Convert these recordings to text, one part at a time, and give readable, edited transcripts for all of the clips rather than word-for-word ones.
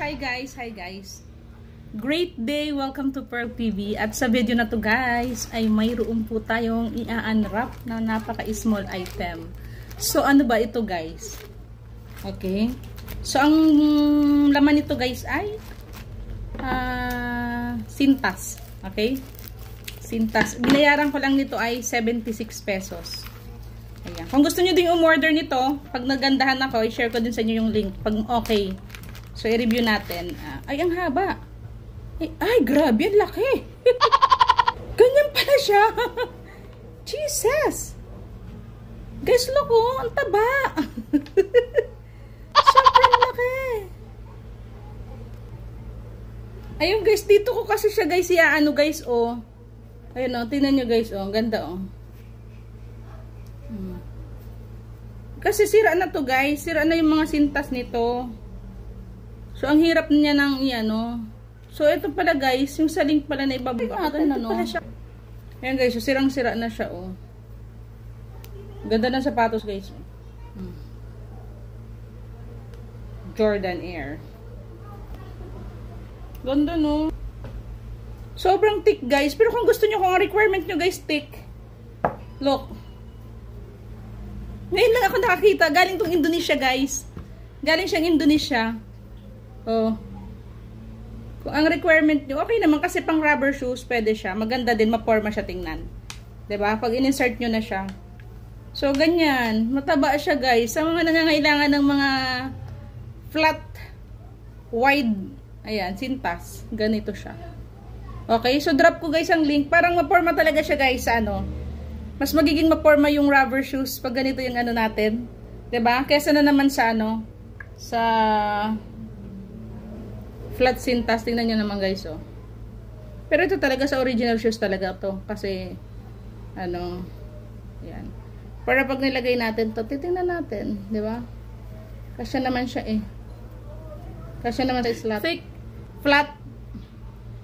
Hi guys. Great day, welcome to Pearl TV. At sa video na to guys, ay mayroon po tayong i-unwrap na napaka-small item. So ano ba ito guys? Okay. So ang laman nito guys ay sintas. Okay? Sintas. Binayaran ko lang nito ay 76 pesos. Ayan. Kung gusto niyo din umorder nito, pag nagandahan ako, i-share ko din sa inyo yung link pag okay. So i-review natin. Ay, ang haba. Ay, grabe, ang laki. Ganyan pala siya. Jesus. Guys, look oh, ang taba. Sobrang laki. Ayun guys, dito ko kasi siya guys, ano guys, oh. Ayun oh, tingnan nyo guys, oh, ang ganda oh. Kasi sira na to guys, sira na yung mga sintas nito. So ang hirap niya ng ano. So ito pala guys, yung sa link pala na ibababa. Ito pala siya. Ayan guys, so sirang-sira na siya oh. Ganda ng sapatos guys. Jordan Air. Ganda no. Sobrang thick guys, pero kung gusto niyo, kung ang requirement niyo guys thick. Look. Ngayon lang ako nakakita. Galing tong Indonesia, guys. Galing siyang Indonesia. Oh. Kung ang requirement nyo, okay naman kasi pang rubber shoes, pwede siya. Maganda din, maporma siya tingnan. 'Di ba? Pag in-insert nyo na siya. So, ganyan. Mataba siya, guys. Sa mga nangangailangan ng mga flat, wide, ayan, sintas. Ganito siya. Okay? So, drop ko, guys, ang link. Parang maporma talaga siya, guys, sa ano. Mas magiging maporma yung rubber shoes pag ganito yung ano natin. 'Di ba? Kaysa na naman sa ano, sa flat sintas. Tingnan niyo naman guys, oh. Pero ito talaga sa original shoes talaga to. Kasi, ano, yan. Para pag nilagay natin to, titingnan natin. 'Di ba? Kasya naman siya eh. Kasya naman sa slot. Thick, flat,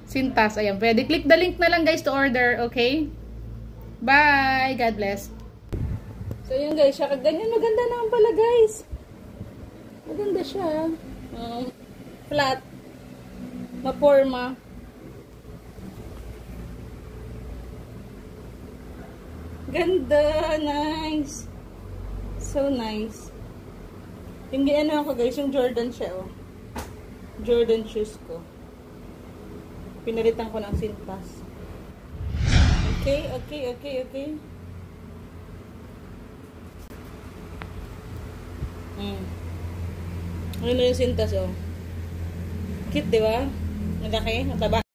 sintas. Ayan, pwede. Click the link na lang guys to order, okay? Bye! God bless! So yun guys, siya ganyan. Maganda naman pala guys. Maganda siya. Flat. Maporma. Ganda! Nice! So nice. Yung ginano ako guys, yung Jordan siya oh. Jordan shoes ko. Pinalitan ko ng sintas. Okay. Ano yung sintas oh. Cute, di ba? Malaki, mataba.